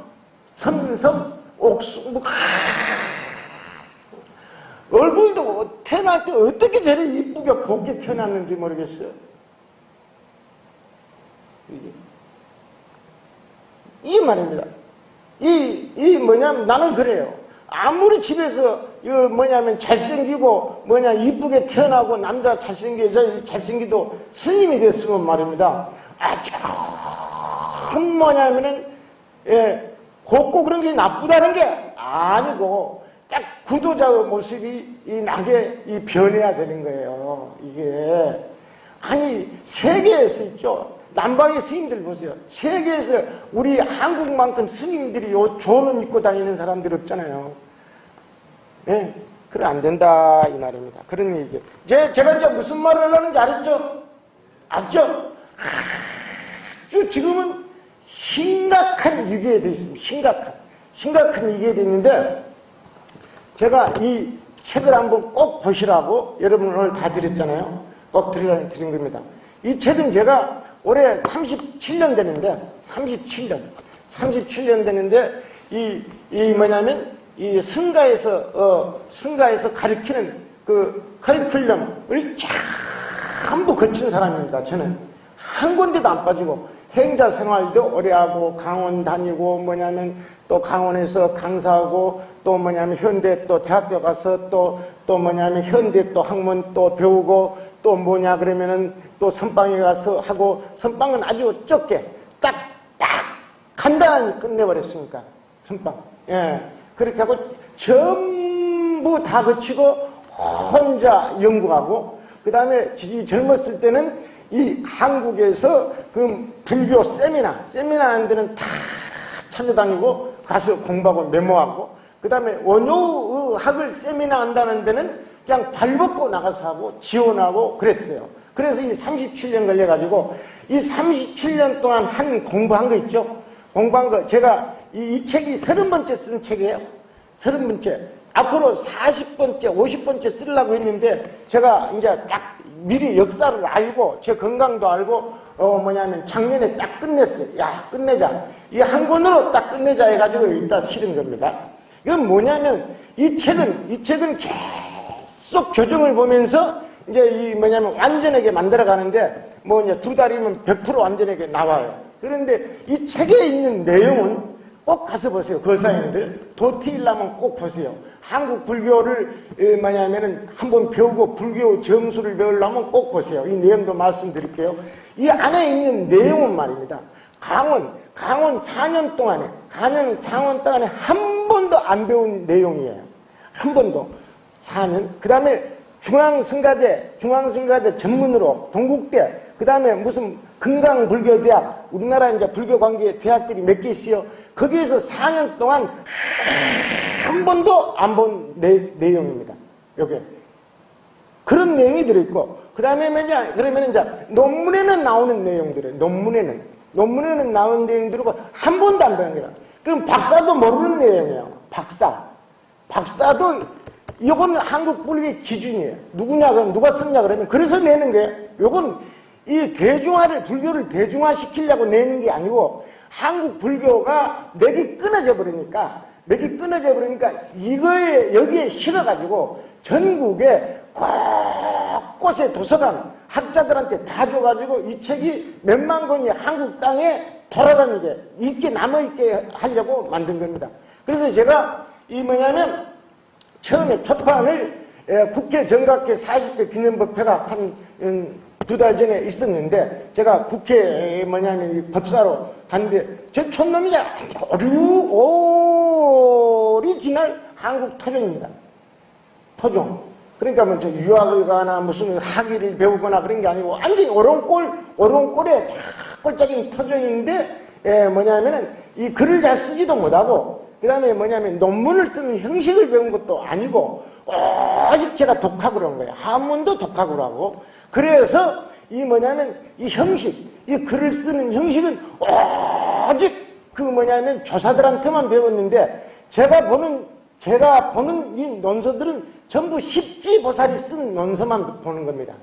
옥수 얼굴도 태어날 때 어떻게 저래 이쁘게 곱게 태어났는지 모르겠어요. 이게 말입니다. 뭐냐면 나는 그래요. 아무리 집에서 잘생기고 이쁘게 태어나고 남자 잘생기도 스님이 됐으면 말입니다. 좀 곱고 그런 게 나쁘다는 게 아니고 딱 구도자의 모습이 나게 변해야 되는 거예요. 이게 세계에서 있죠. 남방의 스님들 보세요. 세계에서 우리 한국만큼 스님들이 조는 입고 다니는 사람들 없잖아요. 그래 안 된다 이 말입니다. 그런 얘기. 제가 이제 무슨 말을 하려는지 알았죠? 지금은 심각한 위기에 돼 있습니다. 심각한 위기에 돼 있는데 제가 이 책을 한번 꼭 보시라고 여러분 오늘 다 드렸잖아요. 꼭 드린 겁니다. 이 책은 제가 올해 37년 되는데 37년 되는데 이 승가에서 가르치는 그 커리큘럼을 전부 거친 사람입니다. 저는 한 군데도 안 빠지고 행자 생활도 오래 하고 강원 다니고 또 강원에서 강사하고 또 현대 또 대학교 가서 또 현대 또 학문 또 배우고 또 그러면은 또 선방에 가서 하고 선방은 아주 적게 딱 간단히 끝내버렸으니까 선방. 그렇게 하고 전부 다 거치고 혼자 연구하고 그 다음에 젊었을 때는 이 한국에서 그 불교 세미나 하는 데는 다 찾아다니고 가서 공부하고 메모하고 그 다음에 원효학을 세미나 한다는 데는 그냥 발벗고 나가서 하고 지원하고 그랬어요. 그래서 이 37년 걸려가지고 이 37년 동안 공부한 거 있죠? 공부한 거 제가 이 책이 30번째 쓴 책이에요. 30번째. 앞으로 40번째, 50번째 쓰려고 했는데, 제가 이제 딱 미리 역사를 알고, 제 건강도 알고, 작년에 딱 끝냈어요. 야, 끝내자. 이 한 권으로 딱 끝내자 해가지고 여기다 실은 겁니다. 이건 뭐냐면, 이 책은 계속 교정을 보면서, 이제 완전하게 만들어 가는데, 이제 2달이면 100% 완전하게 나와요. 그런데 이 책에 있는 내용은 꼭 가서 보세요. 거사님들. 도티일라면 꼭 보세요. 한국 불교를 한번 배우고 불교 정수를 배우려면 꼭 보세요. 이 내용도 말씀드릴게요. 이 안에 있는 내용은 말입니다. 강원 4년 동안에, 강원 4년 동안에 한 번도 안 배운 내용이에요. 한 번도. 4년. 그 다음에 중앙승가대 전문으로 동국대, 그 다음에 무슨 금강불교대학, 우리나라 이제 불교관계 대학들이 몇 개 있어요. 거기에서 4년 동안 한 번도 안 본 내용입니다. 요게. 그런 내용이 들어있고, 그 다음에 그러면 이제 논문에는 나오는 내용들이에요. 논문에는 나오는 내용들이고, 한 번도 안 배운 거야. 그럼 박사도 모르는 내용이에요. 박사도, 이건 한국 불교의 기준이에요. 누가 썼냐 그러면, 그래서 내는 거예요. 요건 이 불교를 대중화시키려고 내는 게 아니고, 한국 불교가 맥이 끊어져 버리니까 여기에 실어가지고 전국에 곳곳에 도서관 학자들한테 다 줘가지고 이 책이 몇만 권이 한국 땅에 돌아다니게 남아있게 하려고 만든 겁니다. 그래서 제가 처음에 초판을 국회 정각회 40대 기념법회가 한 2달 전에 있었는데, 제가 국회에 법사로 갔는데, 저 촌놈이 오리지널 한국 토종입니다. 토종. 그러니까 저 유학을 가나 무슨 학위를 배우거나 그런 게 아니고, 완전히 오롱골에 꼴짝인 토종인데, 이 글을 잘 쓰지도 못하고, 그 다음에 논문을 쓰는 형식을 배운 것도 아니고, 오직 제가 독학으로 한 거예요. 한문도 독학으로 하고. 그래서 이 형식, 이 글을 쓰는 형식은 오직 조사들한테만 배웠는데, 제가 보는 이 논서들은 전부 십지보살이 쓴 논서만 보는 겁니다.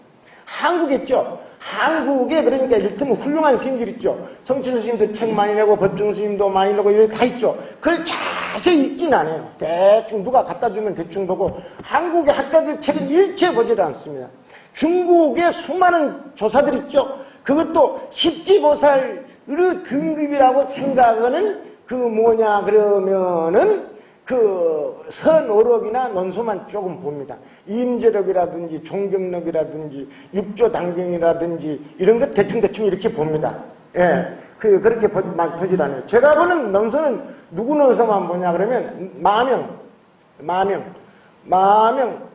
한국에 있죠. 한국에 그러니까 이를테면 훌륭한 스님들 있죠. 성철 스님도 책 많이 내고 법중 스님도 많이 내고 이런 다 있죠. 그걸 자세히 읽진 않아요. 대충 누가 갖다 주면 대충 보고, 한국의 학자들 책은 일체 보질 않습니다. 중국의 수많은 조사들 있죠. 그것도 십지보살의 등급이라고 생각하는 선오록이나 논소만 조금 봅니다. 임재록이라든지 종경록이라든지 육조당경이라든지 이런 것 대충 이렇게 봅니다. 예, 그렇게 막 보질 않아요. 제가 보는 논서는 누구 논서만 보냐 그러면 마명,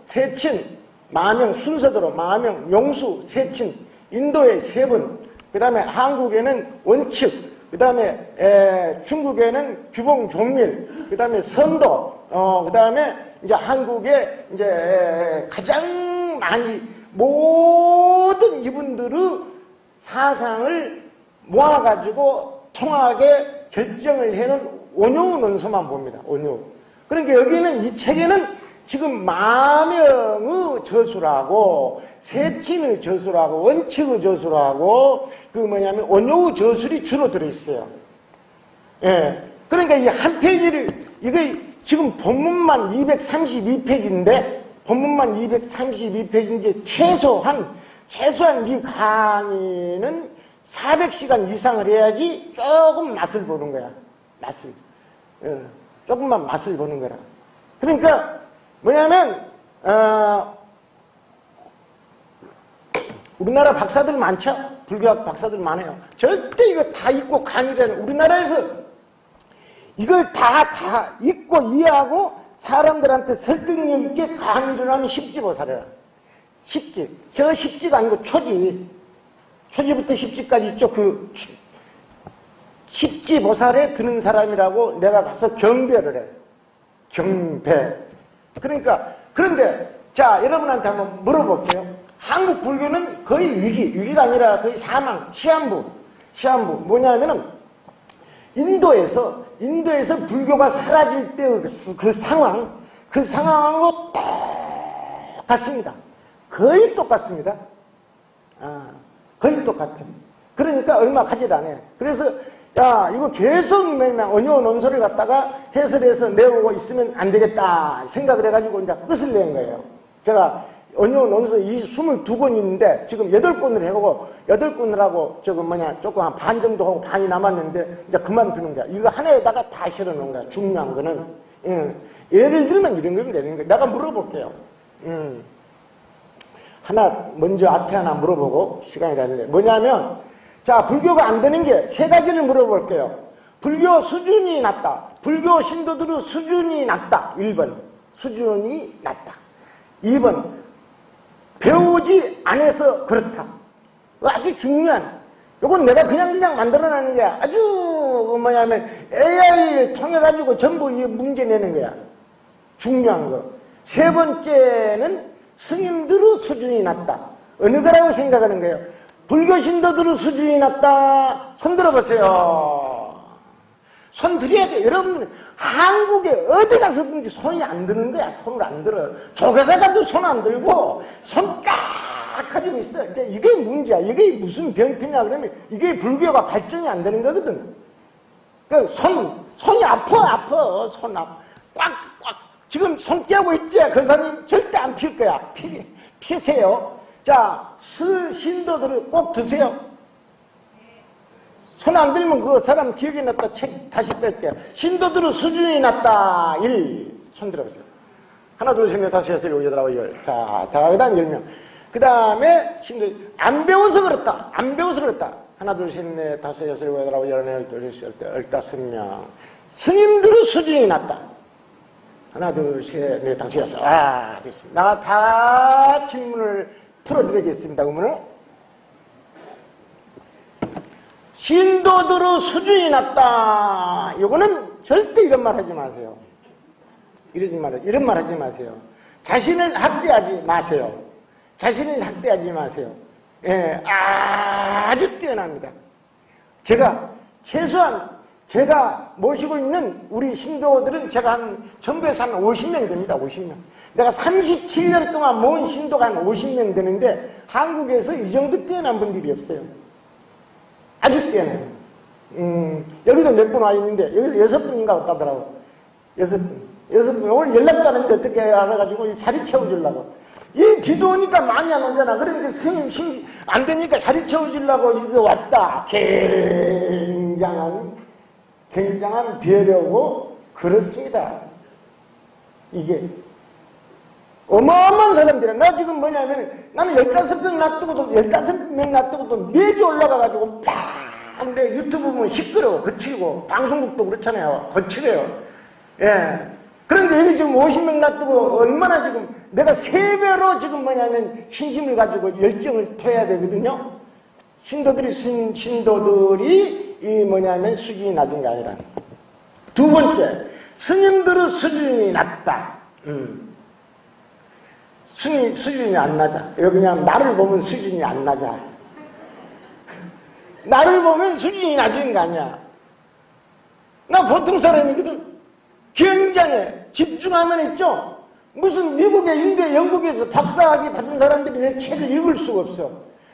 세친, 마명 순서대로 마명, 용수, 세친, 인도의 세 분, 그 다음에 한국에는 원칙, 그 다음에 중국에는 규봉 종밀, 그 다음에 선도, 그 다음에 이제 한국에 이제 가장 많이 모든 이분들의 사상을 모아가지고 통하게 결정을 해놓은 원효 논서만 봅니다. 원효. 그러니까 여기는 이 책에는 지금 마명의 저술하고 세친의 저술하고 원칙의 저술하고 원효의 저술이 주로 들어있어요. 예. 그러니까 이 한 페이지를, 이게 지금 본문만 232페이지인데, 본문만 232페이지인데, 최소한 이 강의는 400시간 이상을 해야지 조금 맛을 보는 거야. 맛을. 예. 조금만 맛을 보는 거라. 그러니까, 우리나라 박사들 많죠? 불교학 박사들 많아요. 절대 이거 다 읽고 강의를 우리나라에서 이걸 다 읽고 이해하고 사람들한테 설득력 있게 강의를 하면 십지보살이야. 십지. 저 십지가 아니고 초지. 초지부터 십지까지 있죠. 그 십지보살에 드는 사람이라고 내가 가서 경배를 해. 경배. 그러니까, 그런데, 자, 여러분한테 한번 물어볼게요. 한국 불교는 거의 위기가 아니라 거의 사망, 시한부. 뭐냐면은, 인도에서 인도에서 불교가 사라질 때 그 상황, 그 상황하고 똑같습니다. 거의 똑같습니다. 거의 똑같아요. 그러니까 얼마 가지도 않아요. 그래서 야, 이거 계속 매면 언요 논설을 갖다가 해설해서 내오고 있으면 안 되겠다 생각을 해가지고 이제 끝을 낸 거예요. 제가 언요 논설 22권 있는데 지금 8권을 해오고 8권을 하고 조금 한 반 정도 하고 반이 남았는데 이제 그만두는 거야. 이거 하나에다가 다 실어 놓은 거야. 중요한 거는. 예를 들면 이런 거면 되는 거야. 내가 물어볼게요. 하나 먼저 앞에 하나 물어보고 시간이 가는데 뭐냐면 자, 불교가 안 되는 게 3가지를 물어볼게요. 불교 수준이 낮다. 불교 신도들의 수준이 낮다. 1번. 수준이 낮다. 2번. 배우지 않아서 그렇다. 아주 중요한. 이건 내가 그냥 만들어내는 게 아주 뭐냐면 AI를 통해가지고 전부 이 문제 내는 거야. 중요한 거. 3번째는 스님들의 수준이 낮다. 어느 거라고 생각하는 거예요? 불교 신도들의 수준이 낮다. 손 들어보세요. 손 들여야 돼. 여러분, 한국에 어디 가서든지 손이 안 드는 거야. 손을 안 들어. 조교사 가도 손 안 들고, 손 딱 가지고 있어. 이제 이게 문제야. 이게 무슨 병폐냐 그러면 이게 불교가 발전이 안 되는 거거든. 그 손이 아파. 손 아파. 꽉. 지금 손 떼고 있지? 그 사람이 절대 안 필 거야. 피세요. 자, 신도들을 꼭 드세요. 손 안 들면 그 사람 기억이 났다. 책 다시 뺄게요. 신도들의 수준이 낮다. 1. 손 들어보세요. 하나, 둘, 셋, 넷, 다섯, 여섯, 일곱, 여덟, 아홉, 열. 자, 그 다음 10명. 그 다음에 신도, 안 배워서 그렇다. 하나, 둘, 셋, 넷, 다섯, 여섯, 일곱, 여덟, 아홉, 열, 열둘, 열셋, 15명. 스님들의 수준이 낮다. 하나, 둘, 셋, 넷, 다섯, 여섯. 됐습니다. 나 다 질문을 풀어드리겠습니다. 그러면 신도들의 수준이 낮다. 이거는 절대 이런 말 하지 마세요. 이런 말 하지 마세요. 자신을 학대하지 마세요. 예, 아주 뛰어납니다. 제가 모시고 있는 우리 신도들은 제가 전부에서 한 50명 됩니다. 50명. 내가 37년 동안 모은 신도가 한 50명 되는데 한국에서 이 정도 뛰어난 분들이 없어요. 아주 뛰어나요. 여기도 몇 분 와 있는데 여기서 6분인가 왔다더라고. 6분. 오늘 연락도 안 했는데 어떻게 알아가지고 자리 채워주려고. 이 비도 오니까 많이 안 오잖아. 그러니까 스님 안 되니까 자리 채워주려고 이제 왔다. 굉장한 배려고 그렇습니다. 이게 어마어마한 사람들이야. 나 지금 뭐냐면 나는 15명 놔두고도 매주 올라가가지고 내 유튜브 보면 시끄러워. 거칠고 방송국도 그렇잖아요. 거칠어요. 예. 그런데 여기 지금 50명 놔두고 얼마나 지금 내가 3배로 지금 뭐냐면 신심을 가지고 열정을 토해야 되거든요. 신도들이 이 뭐냐면 수준이 낮은 게 아니라. 2번째, 스님들의 수준이 낮다. 수준이 안 낮아. 여기 그냥 나를 보면 수준이 안 낮아. 나를 보면 수준이 낮은 거 아니야. 나 보통 사람이거든. 굉장히 집중하면 있죠. 무슨 미국에, 인도에, 영국에서 박사학위 받은 사람들이 내 책을 읽을 수가 없어.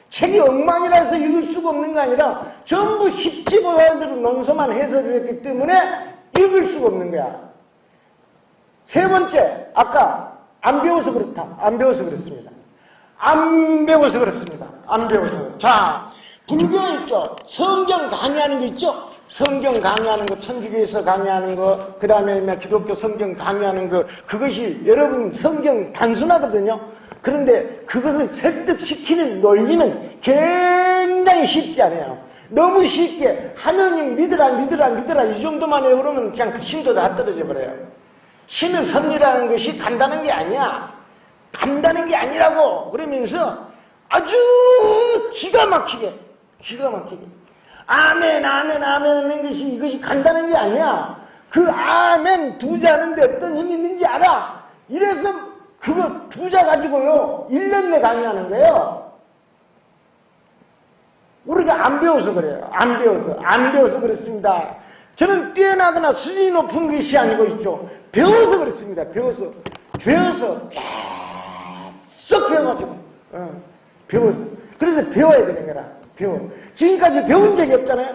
책이 엉망이라서 읽을 수가 없는 게 아니라 전부 십지보살들은 논서만 해석을 했기 때문에 읽을 수가 없는 거야. 3번째, 아까 안 배워서 그렇다. 안 배워서 그렇습니다. 자, 불교 있죠. 성경 강의하는 거 있죠. 성경 강의하는 거, 천주교에서 강의하는 거, 그 다음에 기독교 성경 강의하는 거, 그것이 여러분 성경 단순하거든요. 그런데 그것을 설득시키는 논리는 굉장히 쉽지 않아요. 너무 쉽게 하느님 믿으라 이 정도만 해요. 그러면 그냥 신도 다 떨어져 버려요. 신의 섭리라는 것이 간다는 게 아니야. 간다는 게 아니라고. 그러면서 아주 기가 막히게 아멘 하는 것이 이것이 간다는 게 아니야. 그 아멘 두자 하는데 어떤 힘이 있는지 알아. 이래서 그거 두자 가지고요 1년 내 강의하는 거예요. 우리가 안 배워서 그래요. 안 배워서 그렇습니다. 저는 뛰어나거나 수준이 높은 것이 아니고 있죠. 배워서 그렇습니다. 배워서 계속 배워가지고 배워서. 그래서 배워야 되는 거라. 배워. 지금까지 배운 적이 없잖아요.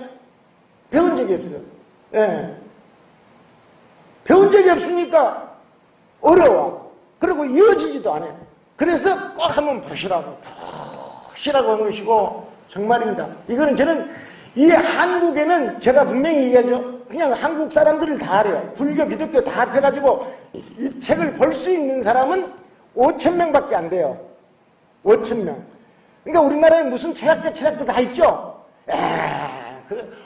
배운 적이 없어요. 예. 배운 적이 없으니까 어려워. 그리고 이어지지도 않아요. 그래서 꼭 한번 보시라고 하는 것이고, 정말입니다. 이거는 저는 이 한국에는 제가 분명히 얘기하죠. 그냥 한국 사람들을 다 알아요. 불교, 기독교 다 합해가지고 이 책을 볼 수 있는 사람은 5,000명밖에 안 돼요. 5,000명. 그러니까 우리나라에 무슨 철학자 다 있죠.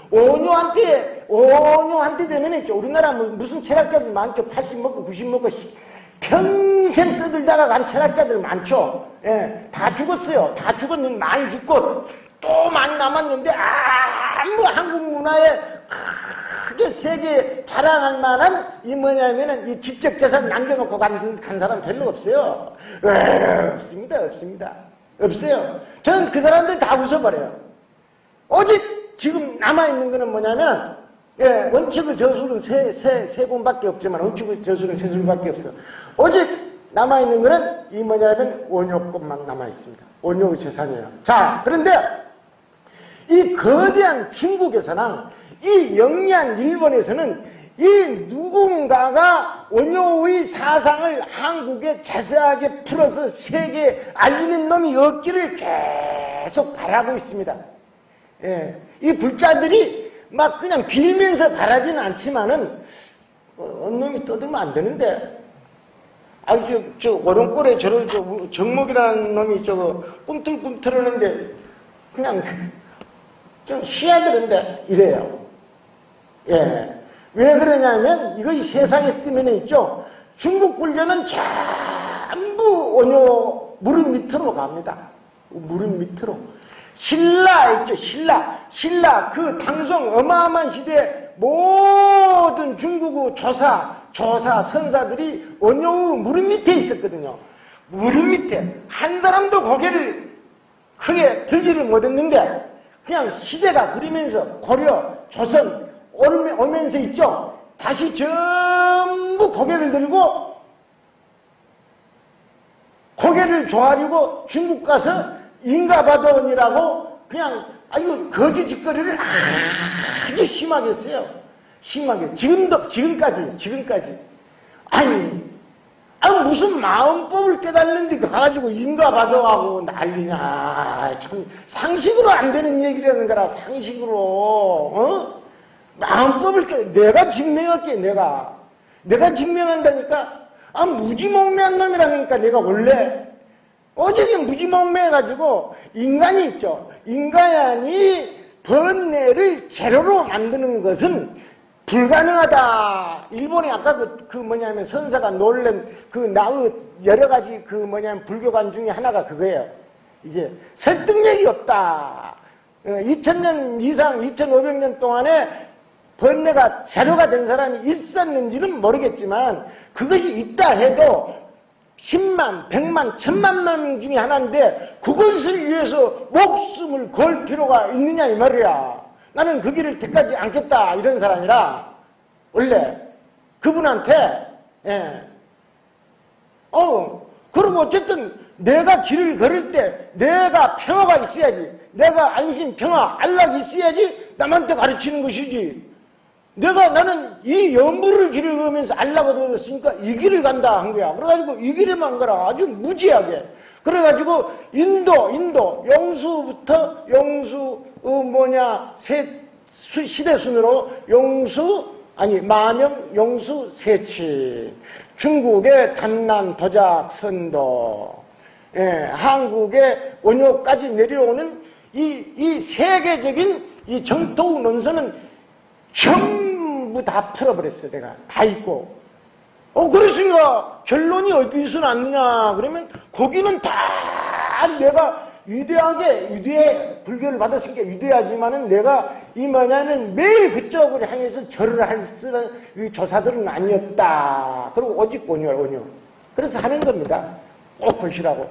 오뇨한테 되면 있죠. 우리나라 무슨 철학자들 많죠. 80 먹고 90 먹고 평생 떠들다가 간 철학자들 많죠. 예, 다 죽었어요. 다 죽었는데 많이 죽고 또 많이 남았는데 아무 한국 문화에 크게 세계 자랑할 만한 이 뭐냐면은 이 지적 재산 남겨놓고 간 사람 별로 없어요. 없습니다. 없어요. 저는 그 사람들 다 웃어버려요. 오직 지금 남아있는 거는 뭐냐면, 예, 원칙의 저술은 세 번밖에 없지만, 원칙의 저술은 세 술밖에 없어요. 오직 남아있는 거는 이 뭐냐면, 원효것만 남아있습니다. 원효의 재산이에요. 자, 그런데 이 거대한 중국에서나 이 영리한 일본에서는 이 누군가가 원효의 사상을 한국에 자세하게 풀어서 세계에 알리는 놈이 없기를 계속 바라고 있습니다. 예, 이 불자들이 막 그냥 빌면서 바라지는 않지만은 어느 놈이 떠들면 안 되는데, 저 오른꼴에 정목이라는 놈이 꿈틀꿈틀하는데 그냥 좀 쉬어야 되는데 이래요. 예. 왜 그러냐면 이것이 세상에 뜨면 있죠. 중국 불교는 전부 원효 무릎 밑으로 갑니다. 무릎 밑으로. 신라 있죠. 신라 그 당송 어마어마한 시대에 모든 중국의 조사 선사들이 원효의 무릎 밑에 있었거든요. 무릎 밑에 한 사람도 고개를 크게 들지를 못했는데 그냥 시대가 그리면서 고려, 조선 오면서 있죠. 다시 전부 고개를 들고 고개를 조아리고 중국 가서 인가바돈이라고 그냥 아주 거지 짓거리를 아주 심하게 했어요. 심하게. 지금까지. 무슨 마음법을 깨달는데 가가지고 인가바돈하고 난리냐. 참 상식으로 안 되는 얘기라는 거라. 상식으로. 마음법을 내가 증명할게. 내가 증명한다니까. 무지몽매한 놈이라니까. 내가 원래 어제는 무지몽매해가지고 인간이 있죠. 인간이 번뇌를 제로로 만드는 것은 불가능하다. 일본에 아까 뭐냐면 선사가 놀란 나의 여러 가지 불교관 중에 하나가 그거예요. 이게 설득력이 없다. 2000년 이상 2500년 동안에 번뇌가 제로가 된 사람이 있었는지는 모르겠지만 그것이 있다 해도 10만, 100만, 1000만 명 중에 하나인데 그것을 위해서 목숨을 걸 필요가 있느냐 이 말이야. 나는 그 길을 택하지 않겠다 이런 사람이라 원래 그분한테 그리고 어쨌든 내가 길을 걸을 때 내가 평화가 있어야지. 내가 안심, 평화, 안락이 있어야지 남한테 가르치는 것이지. 나는 이 연부를 길을 걸으면서 안락을 얻었으니까 이 길을 간다 한 거야. 그래가지고 이 길에만 가라. 아주 무지하게. 그래가지고 인도 영수부터 시대 순으로 마명, 영수, 세치. 중국의 단난, 도작, 선도. 한국의 원효까지 내려오는 이 세계적인 이 정통 논서는 전부 다 풀어버렸어요. 내가 다 있고. 그랬으니까 결론이 어디서 났느냐 그러면 거기는 다 내가 불교를 받았으니까 위대하지만은 내가 매일 그쪽으로 향해서 절을 할 쓰는 이 조사들은 아니었다. 그리고 오직 원효. 그래서 하는 겁니다. 꼭 보시라고.